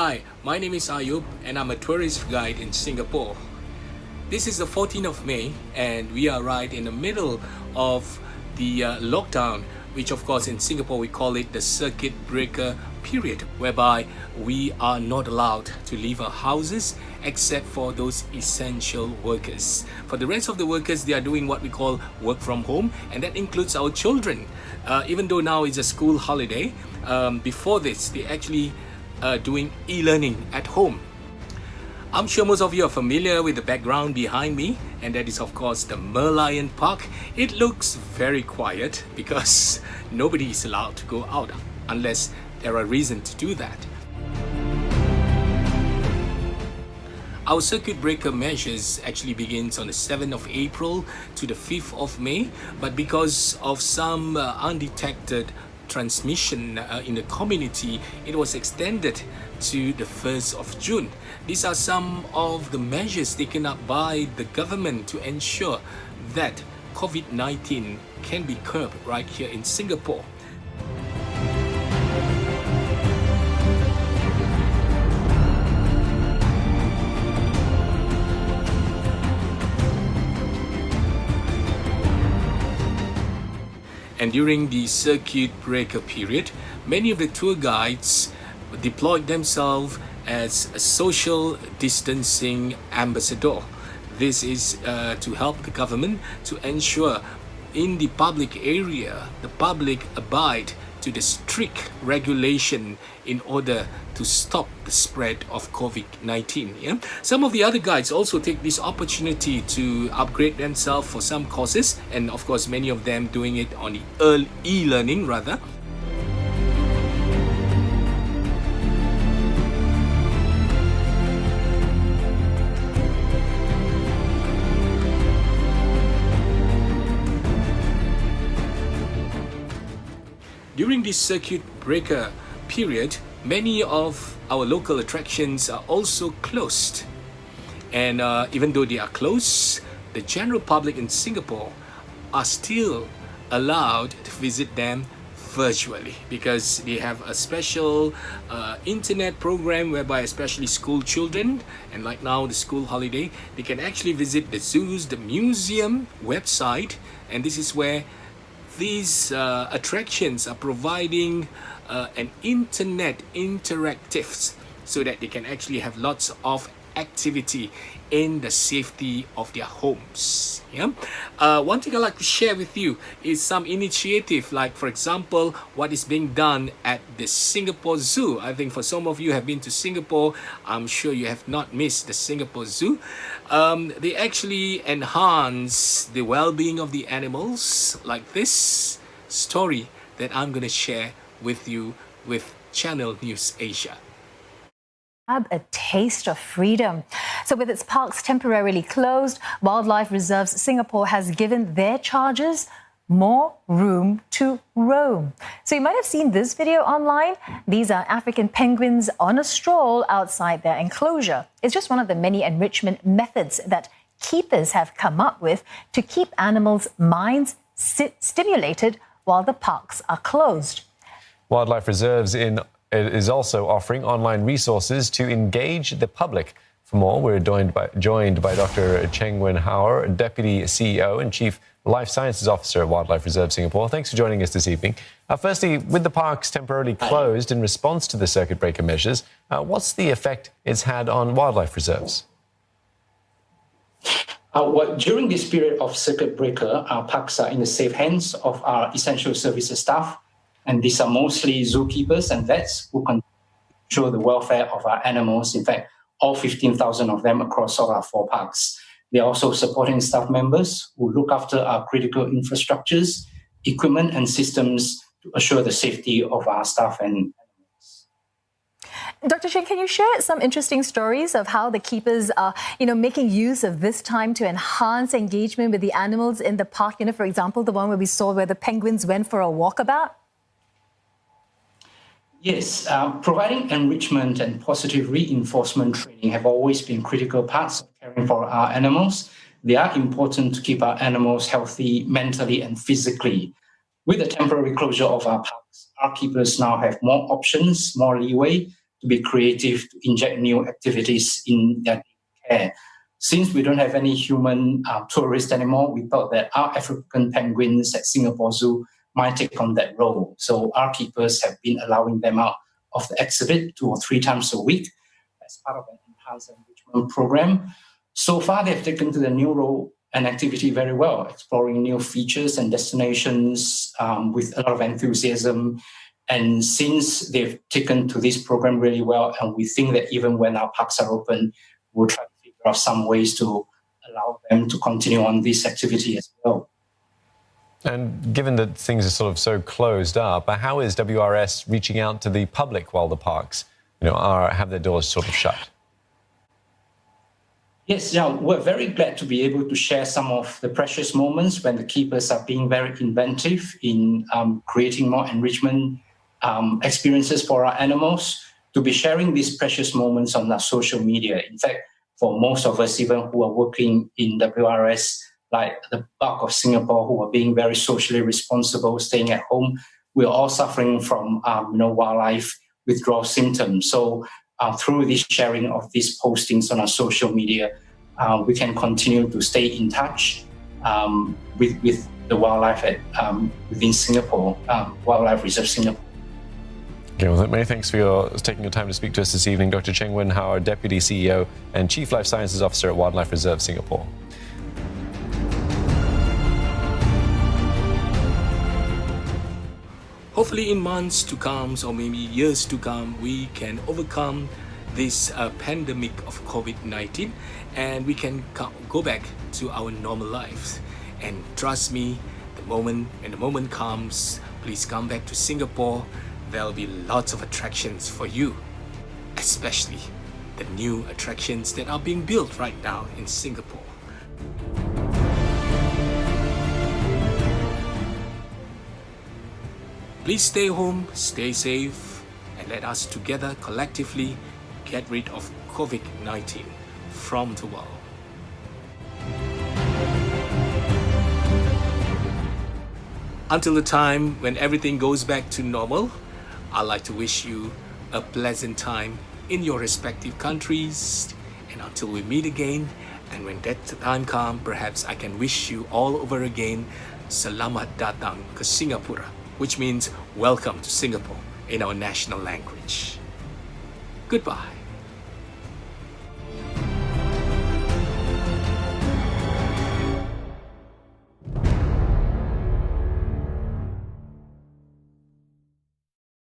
Hi, my name is Ayub and I'm a tourist guide in Singapore. This is the 14th of May and we are right in the middle of the lockdown, which of course in Singapore we call it the circuit breaker period, whereby we are not allowed to leave our houses except for those essential workers. For the rest of the workers, they are doing what we call work from home, and that includes our children. Even though now it's a school holiday, before this they actually doing e-learning at home. I'm sure most of you are familiar with the background behind me, and that is of course the Merlion Park. It looks very quiet because nobody is allowed to go out unless there are reasons to do that. Our circuit breaker measures actually begins on the 7th of April to the 5th of May, but because of some undetected transmission in the community, it was extended to the 1st of June. These are some of the measures taken up by the government to ensure that COVID-19 can be curbed right here in Singapore. And during the circuit breaker period, many of the tour guides deployed themselves as a social distancing ambassador. This is to help the government to ensure in the public area, the public abide to the strict regulation in order to stop the spread of COVID-19. Yeah? Some of the other guides also take this opportunity to upgrade themselves for some courses, and of course many of them doing it on the e-learning rather. During this circuit breaker period, many of our local attractions are also closed. And even though they are closed, the general public in Singapore are still allowed to visit them virtually because they have a special internet program whereby especially school children, and like now the school holiday, they can actually visit the zoos, the museum website, and this is where these attractions are providing an internet interactives so that they can actually have lots of activity in the safety of their homes. Yeah. One thing I'd like to share with you is some initiative, like for example what is being done at the Singapore Zoo. I think for some of you have been to Singapore, I'm sure you have not missed the Singapore Zoo. They actually enhance the well-being of the animals, like this story that I'm going to share with you with Channel News Asia. A taste of freedom. So with its parks temporarily closed, Wildlife Reserves Singapore has given their charges more room to roam. So you might have seen this video online. These are African penguins on a stroll outside their enclosure. It's just one of the many enrichment methods that keepers have come up with to keep animals' minds stimulated while the parks are closed. Wildlife Reserves is also offering online resources to engage the public. For more, we're joined by Dr. Cheng Wen Hauer, Deputy CEO and Chief Life Sciences Officer at Wildlife Reserve Singapore. Thanks for joining us this evening. Firstly, with the parks temporarily closed in response to the circuit breaker measures, what's the effect it's had on wildlife reserves? During this period of circuit breaker, our parks are in the safe hands of our essential services staff. And these are mostly zookeepers and vets who control the welfare of our animals. In fact, all 15,000 of them across all our 4 parks. They are also supporting staff members who look after our critical infrastructures, equipment and systems to assure the safety of our staff and animals. Dr. Cheng, can you share some interesting stories of how the keepers are, making use of this time to enhance engagement with the animals in the park? For example, the one where we saw where the penguins went for a walkabout? Yes, providing enrichment and positive reinforcement training have always been critical parts of caring for our animals. They are important to keep our animals healthy mentally and physically. With the temporary closure of our parks, our keepers now have more options, more leeway to be creative, to inject new activities in their care. Since we don't have any human tourists anymore, we thought that our African penguins at Singapore Zoo might take on that role. So our keepers have been allowing them out of the exhibit 2 or 3 times a week as part of an enhanced enrichment program. So far, they've taken to the new role and activity very well, exploring new features and destinations with a lot of enthusiasm. And since they've taken to this program really well, and we think that even when our parks are open, we'll try to figure out some ways to allow them to continue on this activity as well. And given that things are sort of so closed up, how is WRS reaching out to the public while the parks, have their doors sort of shut? Yes, yeah, we're very glad to be able to share some of the precious moments when the keepers are being very inventive in creating more enrichment experiences for our animals, to be sharing these precious moments on our social media. In fact, for most of us, even who are working in WRS, like the bulk of Singapore, who are being very socially responsible, staying at home, we're all suffering from wildlife withdrawal symptoms. So through this sharing of these postings on our social media, we can continue to stay in touch with the wildlife within Singapore, Wildlife Reserve Singapore. Okay, well, many thanks for taking your time to speak to us this evening, Dr. Cheng Wen Hao, Deputy CEO and Chief Life Sciences Officer at Wildlife Reserve Singapore. Hopefully in months to come, or maybe years to come, we can overcome this pandemic of COVID-19 and we can go back to our normal lives. And trust me, when the moment comes, please come back to Singapore. There'll be lots of attractions for you, especially the new attractions that are being built right now in Singapore. Please stay home, stay safe, and let us together collectively get rid of COVID-19 from the world. Until the time when everything goes back to normal, I'd like to wish you a pleasant time in your respective countries. And until we meet again, and when that time comes, perhaps I can wish you all over again, Selamat datang ke Singapura, which means welcome to Singapore in our national language. Goodbye.